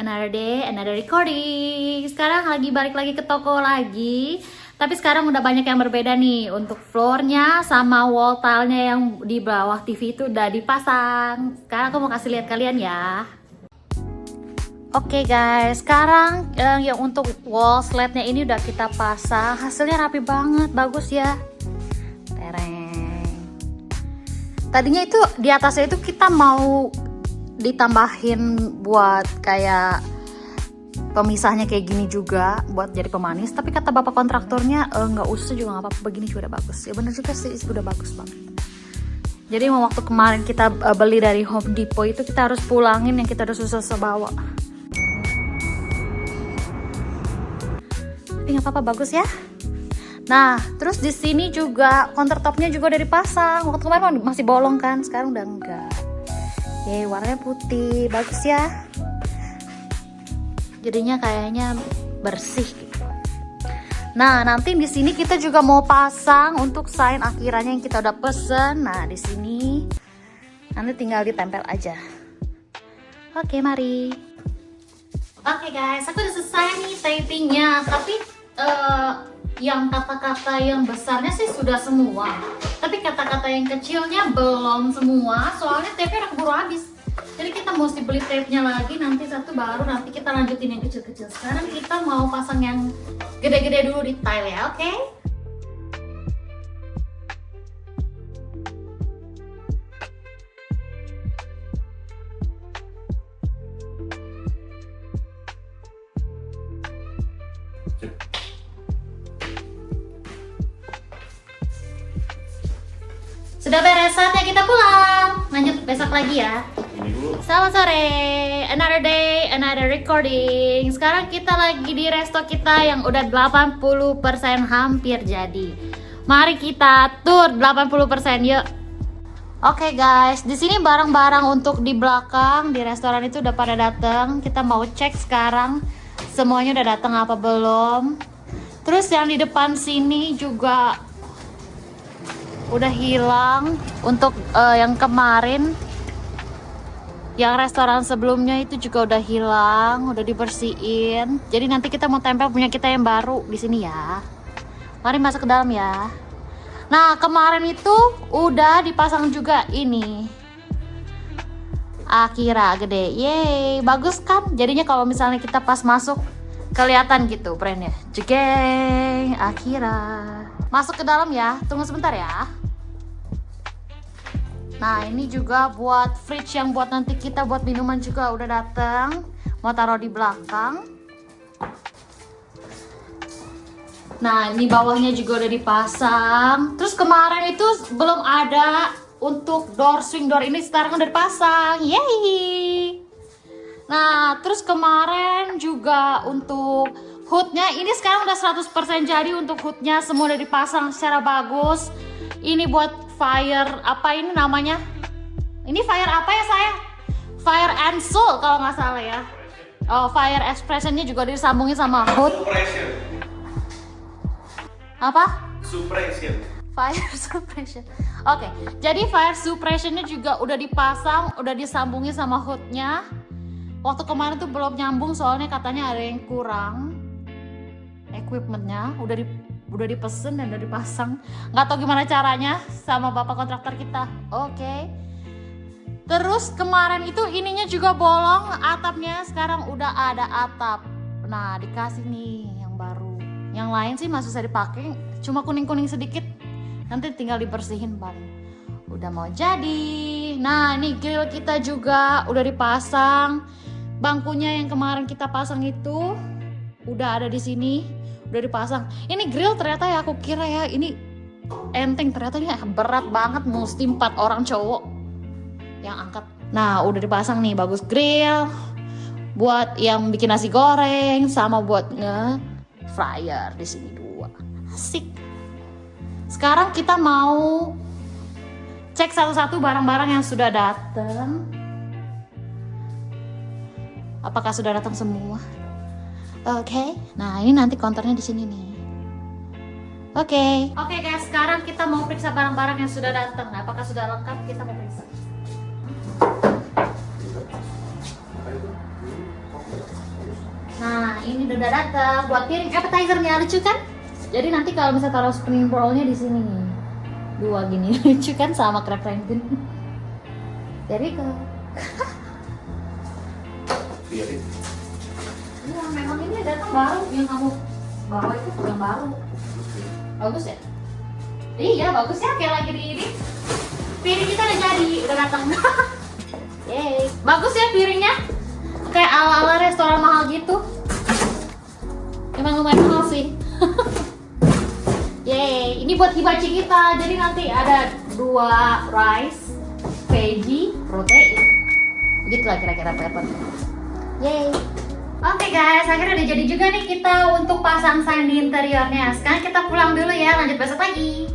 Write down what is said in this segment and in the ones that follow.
another day, another recording. Sekarang lagi balik lagi ke toko lagi. Tapi sekarang udah banyak yang berbeda nih. Untuk floornya sama wall tile-nya yang di bawah TV itu udah dipasang. Sekarang aku mau kasih lihat kalian ya. Oke guys, sekarang yang untuk wall slate-nya ini udah kita pasang. Hasilnya rapi banget, bagus ya. Tereng. Tadinya itu di atasnya itu kita mau ditambahin buat kayak pemisahnya kayak gini juga buat jadi pemanis, tapi kata bapak kontraktornya nggak usah juga, nggak apa-apa, begini juga udah bagus. Ya bener juga sih, udah bagus banget. Jadi waktu kemarin kita beli dari Home Depot itu kita harus pulangin yang kita udah susah bawa. Tapi nggak apa-apa, bagus ya. Nah, terus di sini juga countertopnya juga udah dipasang. Waktu kemarin masih bolong kan, sekarang udah enggak. Warnanya putih, bagus ya. Jadinya kayaknya bersih gitu. Nah, nanti di sini kita juga mau pasang untuk sign akhirannya yang kita udah pesen. Nah, di sini nanti tinggal ditempel aja. Oke, mari. Oke guys, aku udah selesai nih tapingnya. Tapi yang kata-kata yang besarnya sih sudah semua, tapi kata-kata yang kecilnya belum semua, soalnya tape-nya udah keburu habis. Jadi kita mesti beli tape-nya lagi, nanti satu baru nanti kita lanjutin yang kecil-kecil. Sekarang kita mau pasang yang gede-gede dulu di tile ya, oke? Sudah beres, saatnya kita pulang. Lanjut besok lagi ya. Selamat sore, another day, another recording. Sekarang kita lagi di resto kita yang udah 80% hampir jadi. Mari kita tur 80% yuk. Oke guys, di sini barang-barang untuk di belakang di restoran itu udah pada datang. Kita mau cek sekarang semuanya udah datang apa belum. Terus yang di depan sini juga udah hilang. Untuk yang kemarin, yang restoran sebelumnya itu juga udah hilang, udah dibersihin. Jadi nanti kita mau tempel punya kita yang baru di sini ya. Mari masuk ke dalam ya. Nah, kemarin itu udah dipasang juga ini Akira gede. Yeay, bagus kan? Jadinya kalau misalnya kita pas masuk kelihatan gitu brandnya. Jegeng, Akira. Masuk ke dalam ya, tunggu sebentar ya. Nah, ini juga buat fridge yang buat nanti kita buat minuman juga udah datang. Mau taruh di belakang. Nah, ini bawahnya juga udah dipasang. Terus kemarin itu belum ada untuk door swing door, ini sekarang udah dipasang. Yeay. Nah, terus kemarin juga untuk hoodnya ini sekarang udah 100% jadi. Untuk hoodnya semua udah dipasang secara bagus. Ini buat fire, apa ini namanya? Ini fire apa ya saya? Fire and soul kalau nggak salah ya. Oh, fire expressionnya juga disambungin sama hood. Suppression. Apa? Suppression. Fire suppression. Oke, jadi fire suppressionnya juga udah dipasang, udah disambungin sama hoodnya. Waktu kemarin tuh belum nyambung soalnya katanya ada yang kurang equipmentnya. Udah dipesen dan udah dipasang. Nggak tahu gimana caranya sama bapak kontraktor kita. Oke. Terus kemarin itu ininya juga bolong, atapnya sekarang udah ada atap. Nah, dikasih nih yang baru. Yang lain sih masih bisa dipakai, cuma kuning-kuning sedikit. Nanti tinggal dibersihin paling. Udah mau jadi. Nah, ini grill kita juga udah dipasang. Bangkunya yang kemarin kita pasang itu udah ada di sini. Udah dipasang. Ini grill ternyata ya, aku kira ya ini enteng, ternyata ini berat banget, mesti 4 orang cowok yang angkat. Nah, udah dipasang nih, bagus grill buat yang bikin nasi goreng sama buat nge-fryer di sini 2. Asik. Sekarang kita mau cek satu-satu barang-barang yang sudah datang. Apakah sudah datang semua? Oke, nah ini nanti konternya di sini nih. Oke guys, sekarang kita mau periksa barang-barang yang sudah datang. Nah, apakah sudah lengkap? Kita mau periksa. Nah, ini udah datang buat piring appetizernya, lucu kan? Jadi nanti kalau misalnya taruh spring roll-nya di sini nih, dua gini lucu kan sama crab rangoon. Jadi ke Biarin. iya, memang ini datang baru yang kamu bawa itu yang baru. Bagus ya? Iya, bagus ya, kayak lagi di ini. Piring kita udah jadi, udah datang. Yeay, bagus ya piringnya. Kayak ala-ala restoran mahal gitu. Emang lumayan mahal sih. Yeay, ini buat hibachi kita. Jadi nanti ada 2 rice, veggie, protein. Begitulah kira-kira pattern. Yeay. Oke guys, akhirnya udah jadi juga nih kita untuk pasang sign di interiornya. Sekarang kita pulang dulu ya, lanjut besok lagi.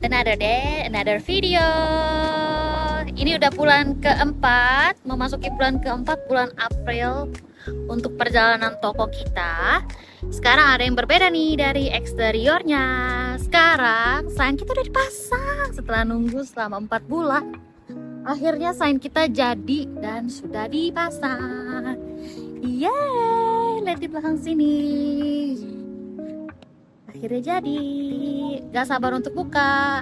Another day, another video. Ini udah bulan keempat, memasuki bulan keempat, bulan April untuk perjalanan toko kita. Sekarang ada yang berbeda nih dari eksteriornya. Sekarang sign kita udah dipasang setelah nunggu selama 4 bulan. Akhirnya sign kita jadi dan sudah dipasang. Yeay, lihat di belakang sini. Akhirnya jadi, gak sabar untuk buka.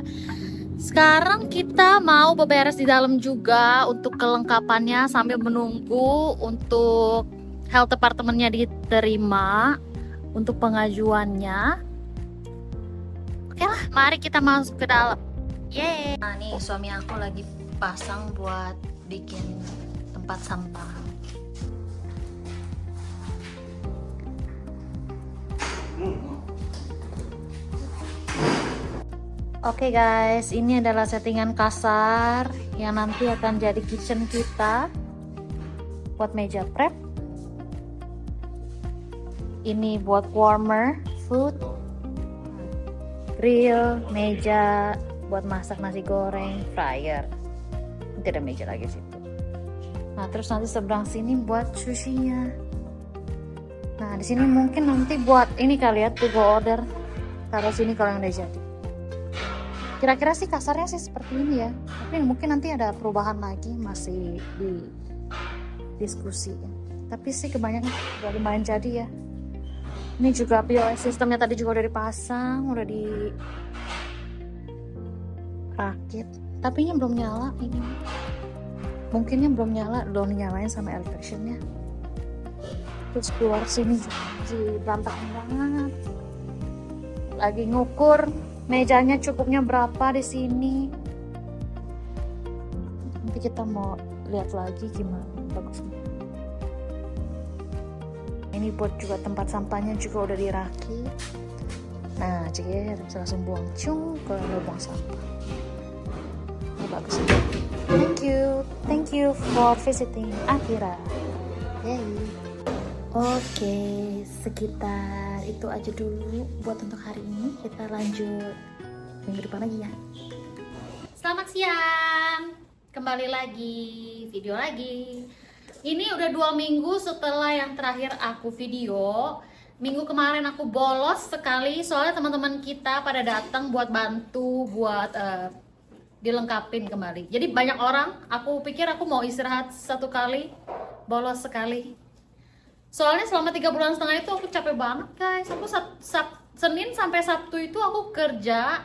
Sekarang kita mau beberes di dalam juga untuk kelengkapannya sambil menunggu untuk health departmentnya diterima untuk pengajuannya. Oke lah, mari kita masuk ke dalam. Yeay. Nah nih suami aku lagi pasang buat bikin tempat sampah. Oke guys, ini adalah settingan kasar yang nanti akan jadi kitchen kita buat meja prep. Ini buat warmer food, grill, meja buat masak nasi goreng, fryer. Nanti ada meja lagi situ. Nah, terus nanti seberang sini buat sushinya. Nah, di sini mungkin nanti buat ini kali ya, to go order. Taruh sini kalau yang udah jadi. Kira-kira sih kasarnya sih seperti ini ya. Tapi mungkin nanti ada perubahan lagi, masih di diskusi. Tapi sih kebanyakan udah lumayan jadi ya. Ini juga POS sistemnya tadi juga udah dipasang, udah dirakit. Tapi ini belum nyala ini. Mungkinnya belum nyala, belum dinyalain sama electriciannya. Terus keluar sini masih berantakan banget. Lagi ngukur mejanya cukupnya berapa di sini. Nanti kita mau lihat lagi gimana bagusnya. Ini buat juga tempat sampahnya juga udah dirakit. Nah, jadi bisa langsung buang cung ke lubang sampah. Ini bagus juga. Thank you for visiting Akira. Yay. Oke, sekitar itu aja dulu buat untuk hari ini. Kita lanjut minggu depan lagi ya. Selamat siang, kembali lagi, video lagi. Ini udah 2 minggu setelah yang terakhir aku video. Minggu kemarin aku bolos sekali soalnya teman-teman kita pada datang buat bantu, buat dilengkapin kembali. Jadi banyak orang, aku pikir aku mau istirahat 1 kali, bolos sekali. Soalnya selama 3,5 bulan itu aku capek banget guys. Aku Senin sampai Sabtu itu aku kerja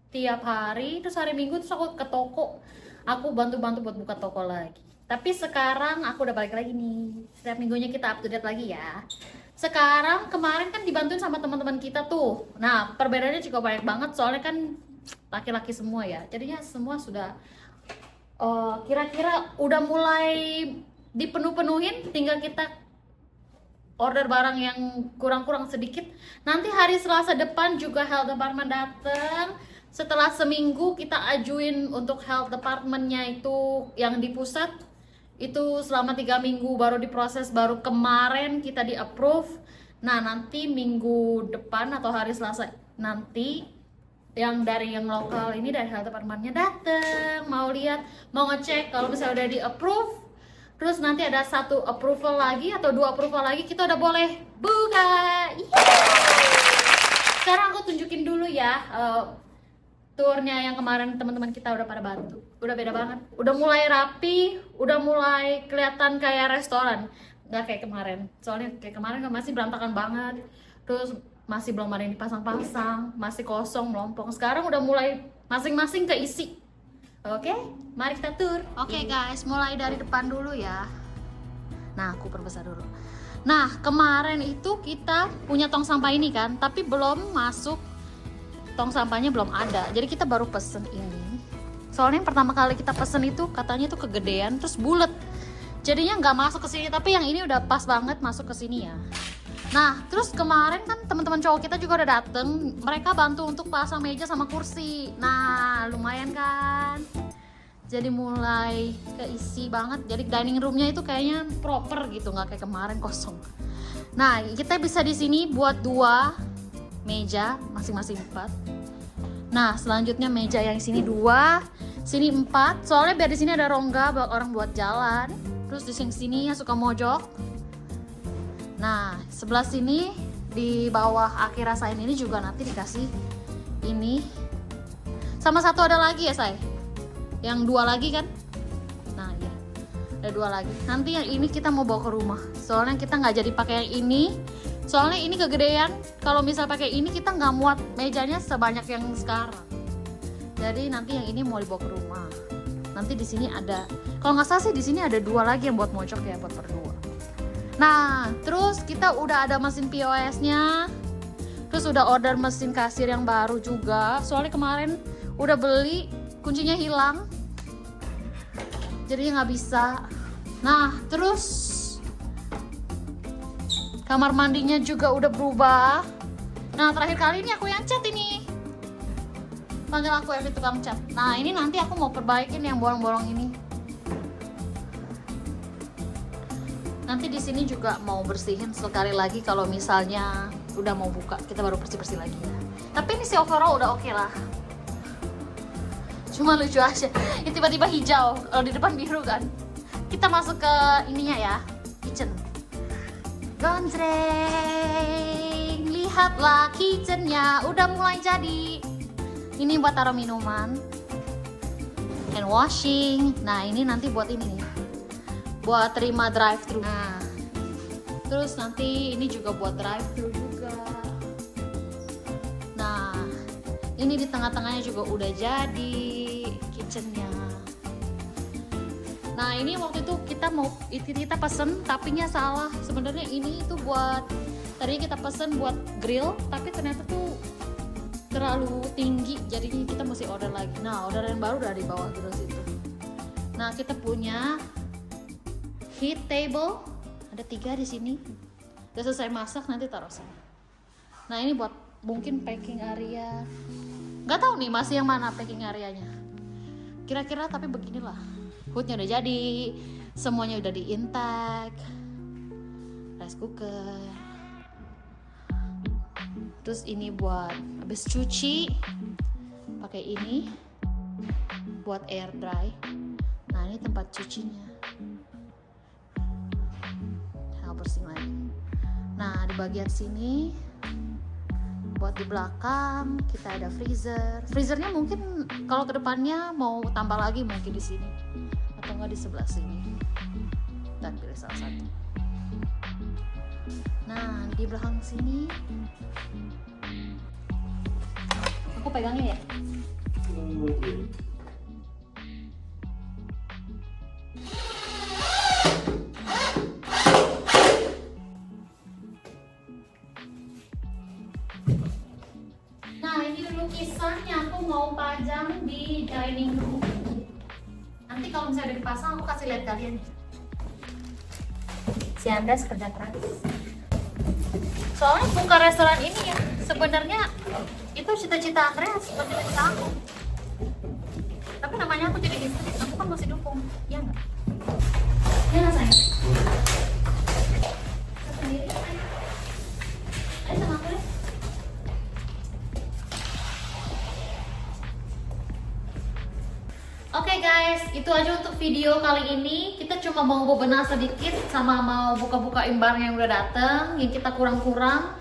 tiap hari, terus hari Minggu terus aku ke toko. Aku bantu-bantu buat buka toko lagi. Tapi sekarang aku udah balik lagi nih. Setiap minggunya kita up to date lagi ya. Sekarang kemarin kan dibantuin sama teman-teman kita tuh. Nah, perbedaannya juga banyak banget soalnya kan laki-laki semua ya. Jadinya semua sudah kira-kira udah mulai dipenuh-penuhin, tinggal kita order barang yang kurang-kurang sedikit. Nanti hari Selasa depan juga health department datang. Setelah seminggu kita ajuin untuk health departmentnya itu yang di pusat. Itu selama 3 minggu baru diproses, baru kemarin kita di approve. Nah nanti minggu depan atau hari Selasa nanti yang dari yang lokal ini dari health departmentnya datang, mau lihat, mau ngecek kalau misalnya udah di approve. Terus nanti ada 1 approval lagi atau 2 approval lagi, kita udah boleh buka. Sekarang aku tunjukin dulu ya tournya yang kemarin teman-teman kita udah pada bantu. Udah beda banget, udah mulai rapi, udah mulai kelihatan kayak restoran. nggak kayak kemarin. Soalnya kayak kemarin kan masih berantakan banget, terus masih belum ada yang dipasang-pasang, masih kosong melompong. Sekarang udah mulai masing-masing keisi. Oke, mari kita tur. Oke guys, mulai dari depan dulu ya. Nah, aku perbesar dulu. Nah, kemarin itu kita punya tong sampah ini kan, tapi belum masuk, tong sampahnya belum ada. Jadi kita baru pesen ini. Soalnya yang pertama kali kita pesen itu katanya itu kegedean, terus bulat. Jadinya nggak masuk ke sini, tapi yang ini udah pas banget masuk ke sini ya. Nah, terus kemarin kan teman-teman cowok kita juga udah dateng. Mereka bantu untuk pasang meja sama kursi. Nah, lumayan kan? Jadi mulai keisi banget. Jadi dining roomnya itu kayaknya proper gitu, nggak kayak kemarin kosong. Nah, kita bisa di sini buat 2 meja, masing-masing 4. Nah, selanjutnya meja yang sini 2, sini 4. Soalnya biar di sini ada rongga buat orang buat jalan. Terus di sini yang suka mojok. Nah, sebelah sini di bawah Akira Sain ini juga nanti dikasih ini. Sama satu ada lagi ya, Say? Yang 2 lagi kan? Nah, iya. Ada 2 lagi. Nanti yang ini kita mau bawa ke rumah. Soalnya kita nggak jadi pakai yang ini. Soalnya ini kegedean. Kalau misal pakai ini kita nggak muat mejanya sebanyak yang sekarang. Jadi nanti yang ini mau dibawa ke rumah. Nanti di sini ada, kalau nggak salah sih di sini ada 2 lagi yang buat mojok ya, buat berdua. Nah, terus kita udah ada mesin POS-nya. Terus udah order mesin kasir yang baru juga. Soalnya kemarin udah beli, kuncinya hilang. Jadi nggak bisa. Nah, terus kamar mandinya juga udah berubah. Nah, terakhir kali ini aku yang cat ini. Panggil aku Evi tukang cat. Nah, ini nanti aku mau perbaikin yang bolong-bolong ini. Nanti di sini juga mau bersihin sekali lagi kalau misalnya udah mau buka, kita baru bersih-bersih lagi ya. Tapi ini sih overall udah oke lah. Cuma lucu aja, ini tiba-tiba hijau, kalau di depan biru kan. Kita masuk ke ininya ya, kitchen. Gonjreng, lihatlah kitchennya udah mulai jadi. Ini buat taruh minuman, hand washing. Nah, ini nanti buat ini nih, buat terima drive thru. Nah, terus nanti ini juga buat drive thru juga. Nah, ini di tengah-tengahnya juga udah jadi kitchennya. Nah, ini waktu itu kita pesen tapinya salah. Sebenarnya ini itu buat, tadinya kita pesen buat grill, tapi ternyata tuh terlalu tinggi, jadinya kita mesti order lagi. Nah, order yang baru udah di bawah grill situ. Nah, kita punya heat table, ada 3 di sini. Udah selesai masak, nanti taruh sana. Nah, ini buat mungkin packing area. Gak tahu nih masih yang mana packing areanya. Kira-kira tapi beginilah. Hoodnya udah jadi, semuanya udah di intact. Rice cooker. Terus ini buat habis cuci, pakai ini buat air dry. Nah, ini tempat cucinya. Bersih lagi. Nah, di bagian sini buat di belakang kita ada freezer. Freezernya mungkin kalau kedepannya mau tambah lagi mungkin di sini atau enggak di sebelah sini. Dan pilih salah satu. Nah, di belakang sini aku pegangnya ya. Lukisannya aku mau pajang di dining room. Nanti kalau misalnya udah dipasang aku kasih lihat kalian. Si Andas kerja keras. Soalnya buka restoran ini ya, sebenarnya itu cita-cita Andrea, cita-cita aku. Tapi namanya aku jadi istri, aku kan masih dukung, ya nggak? Ya nggak sayang? Sendiri, ayo sama aku deh. Oke guys, itu aja untuk video kali ini. Kita cuma mau bebenah sedikit sama mau buka-buka barang yang udah dateng, yang kita kurang-kurang.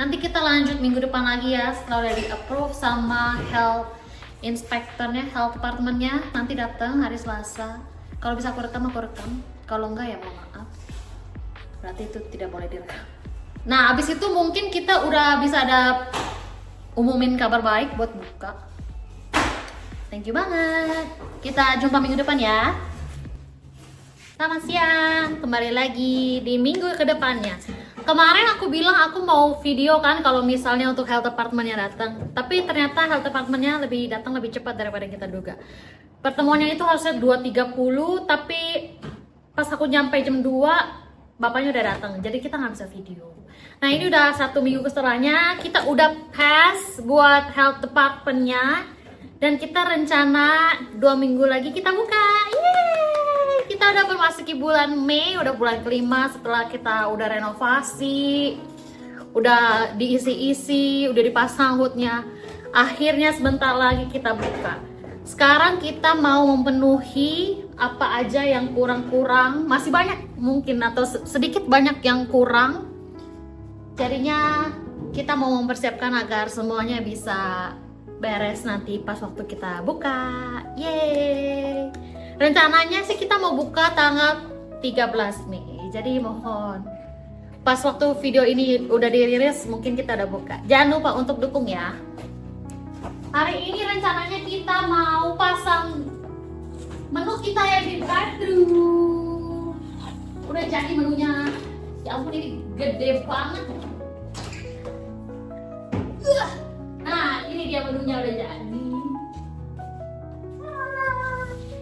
Nanti kita lanjut minggu depan lagi ya, setelah udah di approve sama health inspectornya, health departmentnya. Nanti datang hari Selasa. Kalau bisa aku rekam, kalau enggak ya mohon maaf. berarti itu tidak boleh direkam. Nah, abis itu mungkin kita udah bisa ada umumin kabar baik buat buka. Thank you banget. Kita jumpa minggu depan ya. Selamat siang, kembali lagi di minggu kedepannya. Kemarin aku bilang aku mau video kan kalau misalnya untuk health departmentnya datang, tapi ternyata health departmentnya datang lebih cepat daripada yang kita duga. Pertemuannya itu harusnya 2.30, tapi pas aku nyampe jam 2 bapaknya udah datang, jadi kita nggak bisa video. Nah, ini udah 1 minggu setelahnya, kita udah pass buat health departmentnya, dan kita rencana 2 minggu lagi kita buka. Yeay! Kita udah memasuki bulan Mei, udah bulan kelima setelah kita udah renovasi, udah diisi-isi, udah dipasang hoodnya. Akhirnya sebentar lagi kita buka. Sekarang kita mau memenuhi apa aja yang kurang-kurang, masih banyak mungkin atau sedikit banyak yang kurang. Jadinya kita mau mempersiapkan agar semuanya bisa beres nanti pas waktu kita buka. Yeay! Rencananya sih kita mau buka tanggal 13 Mei. Jadi mohon pas waktu video ini udah dirilis mungkin kita udah buka. Jangan lupa untuk dukung ya. Hari ini rencananya kita mau pasang menu kita yang di drive-thru. Udah jadi menunya. Ya ampun, ini gede banget. Nah, ini dia menunya udah jadi.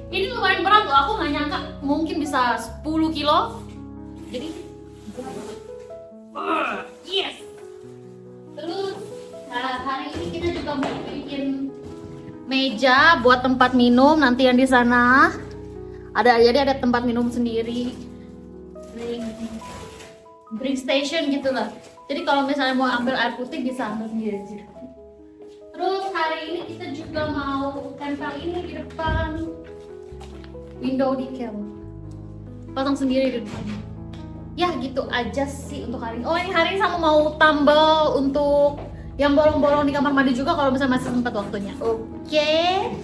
Ini lumayan berat loh, aku nggak nyangka mungkin bisa 10 kilo. Jadi, yes. Terus hari ini kita juga mau bikin meja buat tempat minum nanti yang di sana. Jadi ada tempat minum sendiri, drink station gitulah. Jadi kalau misalnya mau ambil air putih bisa ambil sendiri di situ. Terus hari ini kita juga mau tempel ini di depan window decal, pasang sendiri di depan. Ya gitu aja sih untuk hari ini. Oh, ini hari ini sama mau tambal untuk yang bolong-bolong di kamar mandi juga kalau misalnya masih sempat waktunya. Oke,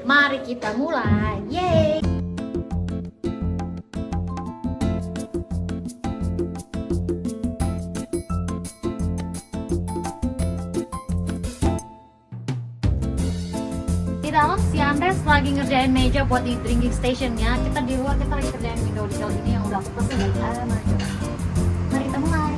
mari kita mulai. Yeay! Di dalam si Andres lagi ngerjain meja buat di drinking stationnya. Kita di luar kita lagi kerjain window decal ini yang udah aku pesen. Mari kita mulai.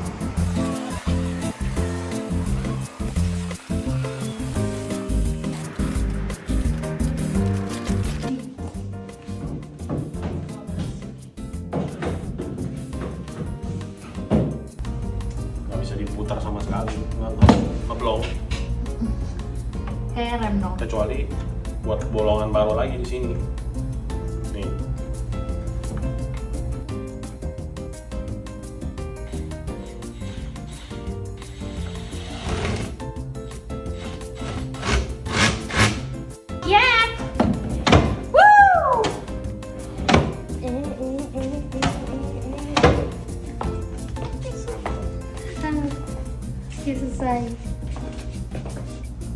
Diputar sama sekali, ngeblong. Kayak rem dong. Kecuali buat bolongan baru lagi di sini. Nih. Yeah! Woo! Selesai.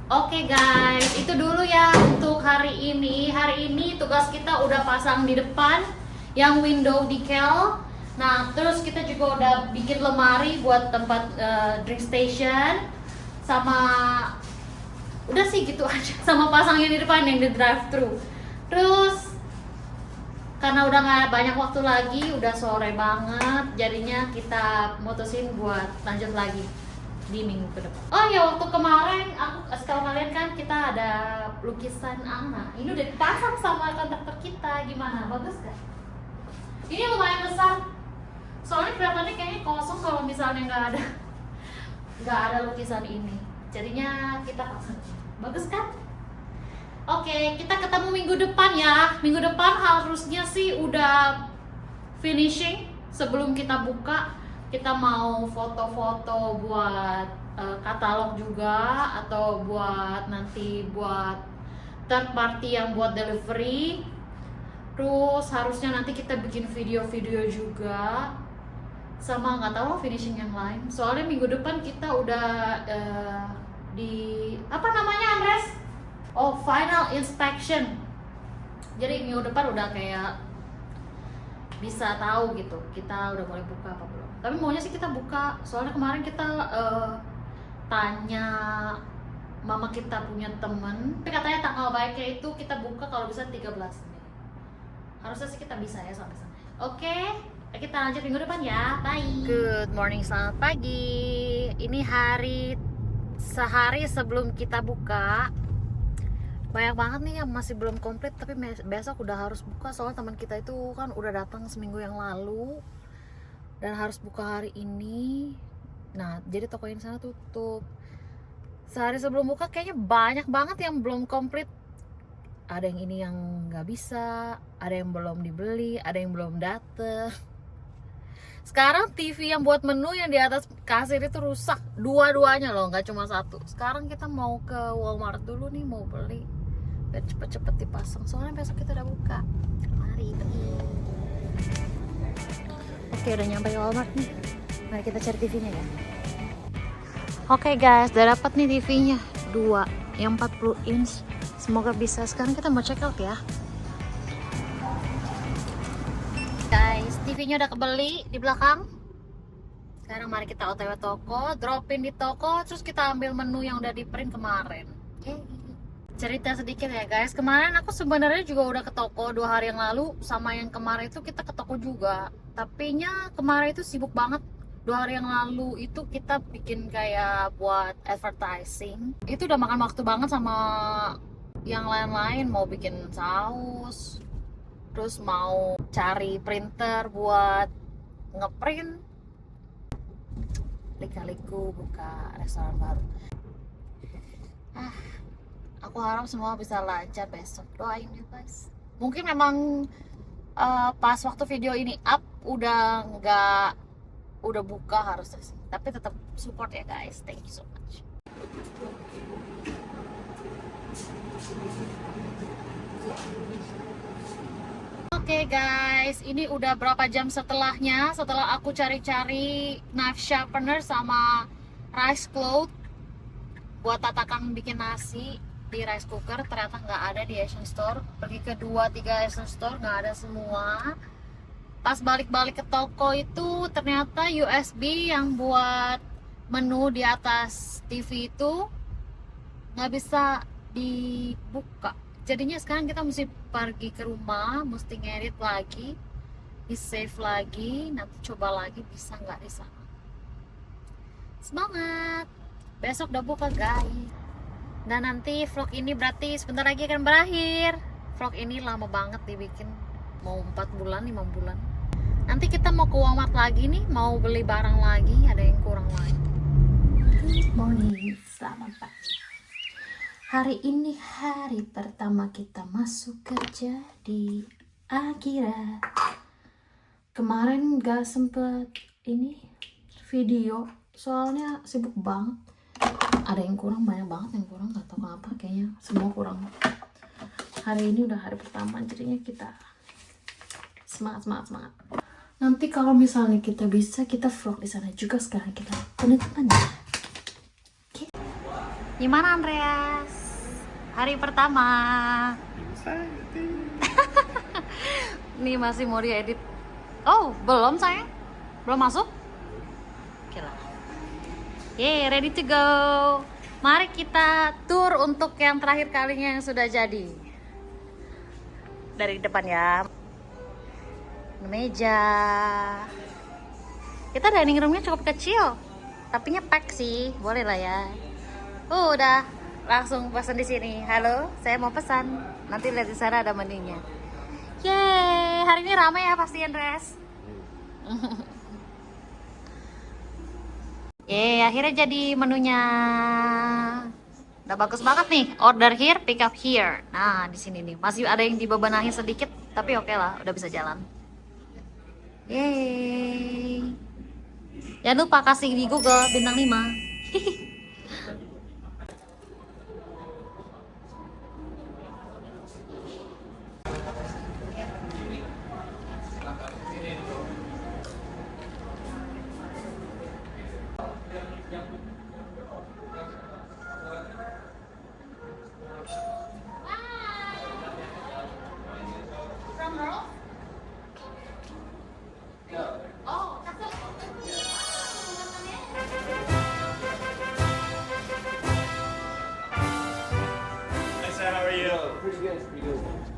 Oke guys, itu dulu ya untuk hari ini. Hari ini tugas kita udah pasang di depan yang window decal. Nah, terus kita juga udah bikin lemari buat tempat drink station. Sama udah sih gitu aja. Sama pasangnya di depan yang di drive-thru. Terus karena udah nggak banyak waktu lagi, udah sore banget, jadinya kita mutusin buat lanjut lagi di minggu ke depan. Oh ya, waktu kemarin kalau kalian kan kita ada lukisan anak. Ini udah dipasang sama kontraktor kita. Gimana? Bagus gak? Ini lumayan besar. Soalnya kelihatannya kayaknya kosong kalau misalnya nggak ada lukisan ini. Jadinya kita pasang. Bagus kan? Oke, kita ketemu minggu depan ya. Minggu depan harusnya sih udah finishing sebelum kita buka. Kita mau foto-foto buat katalog juga, atau buat nanti buat third party yang buat delivery. Terus harusnya nanti kita bikin video-video juga, sama nggak tahu finishing yang lain. Soalnya minggu depan kita udah di apa namanya, Andres? Oh, final inspection. Jadi minggu depan udah kayak bisa tahu gitu kita udah mulai buka apa belum. Tapi maunya sih kita buka, soalnya kemarin kita tanya mama kita punya temen, tapi katanya tanggal baiknya itu kita buka kalau bisa 13 Mei. Harusnya sih kita bisa ya sampai sana. Oke, kita lanjut minggu depan ya. Bye. Good morning, selamat pagi. Ini sehari sebelum kita buka. Banyak banget nih yang masih belum komplit, tapi besok udah harus buka. Soalnya teman kita itu kan udah datang seminggu yang lalu dan harus buka hari ini. Nah, jadi toko yang sana tutup. Sehari sebelum buka kayaknya banyak banget yang belum komplit. Ada yang ini yang nggak bisa, ada yang belum dibeli, ada yang belum dateng. Sekarang TV yang buat menu yang di atas kasir itu rusak, dua-duanya loh, nggak cuma satu. Sekarang kita mau ke Walmart dulu nih, mau beli biar cepet-cepet dipasang. Soalnya besok kita udah buka. Mari pergi. Oke, udah nyampe Walmart nih. Mari kita cari TV-nya ya. Oke guys, udah dapat nih TV-nya, 2 yang 40 inch. Semoga bisa. Sekarang kita mau check out ya. Guys, TV-nya udah kebeli di belakang. Sekarang mari kita OTW toko, drop in di toko, terus kita ambil menu yang udah di print kemarin. Oke. Cerita sedikit ya guys, kemarin aku sebenarnya juga udah ke toko 2 hari yang lalu, sama yang kemarin itu kita ke toko juga. Tapi kemarin itu sibuk banget. 2 hari yang lalu itu kita bikin kayak buat advertising. Itu udah makan waktu banget sama yang lain-lain, mau bikin saus, terus mau cari printer buat ngeprint. Lika-liku buka restoran baru. Aku harap semua bisa lancar besok. Doain ya guys. Mungkin memang pas waktu video ini up udah buka harusnya sih. Tapi tetap support ya guys. Thank you so much. Oke guys, ini udah berapa jam setelahnya, setelah aku cari-cari knife sharpener sama rice cloth buat tatakan bikin nasi di rice cooker. Ternyata nggak ada di Asian Store. Pergi ke 2-3 Asian Store, nggak ada semua. Pas balik-balik ke toko itu ternyata USB yang buat menu di atas TV itu nggak bisa dibuka. Jadinya sekarang kita mesti pergi ke rumah, mesti ngedit lagi, di save lagi, nanti coba lagi bisa nggak di sana. Semangat, besok udah buka guys. Dan nanti vlog ini berarti sebentar lagi akan berakhir. Vlog ini lama banget dibikin, mau 4 bulan, 5 bulan. Nanti kita mau ke Walmart lagi nih, mau beli barang lagi, ada yang kurang lagi. Good morning, selamat pagi. Hari ini hari pertama kita masuk kerja di Akira. Kemarin gak sempet ini video, soalnya sibuk banget. Ada yang kurang, banyak banget yang kurang, gak tau kenapa, kayaknya semua kurang. Hari ini udah hari pertama, jadinya kita semangat. Nanti kalau misalnya kita bisa, kita vlog di sana juga. Sekarang kita penutupan ya. Okay. Gimana Andreas? Hari pertama. Nih masih mau diedit. Oh, belum sayang? Belum masuk? Oke lah. Yeay, ready to go. Mari kita tour untuk yang terakhir kalinya yang sudah jadi. Dari depan ya. Meja. Kita dining roomnya cukup kecil, tapi pack sih, boleh lah ya. Udah. Langsung pesan di sini. Halo, saya mau pesan. Nanti lihat di sana ada menunya. Yeay, hari ini ramai ya pasti Andres. Yeay, akhirnya jadi menunya. Udah bagus banget nih. Order here, pick up here. Nah, di sini nih. Masih ada yang dibebenahi sedikit, tapi oke lah, udah bisa jalan. Yeay. Jangan lupa kasih di Google bintang 5. Oh, cakep.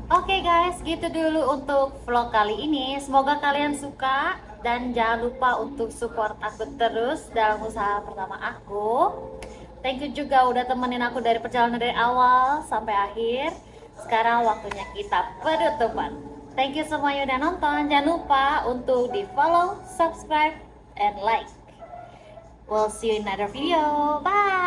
Oke guys, gitu dulu untuk vlog kali ini. Semoga kalian suka dan jangan lupa untuk support aku terus dalam usaha pertama aku. Thank you juga udah temenin aku dari perjalanan dari awal sampai akhir. Sekarang waktunya kita penutupan. Thank you semua yang udah nonton. Jangan lupa untuk di follow, subscribe, and like. We'll see you in another video. Bye.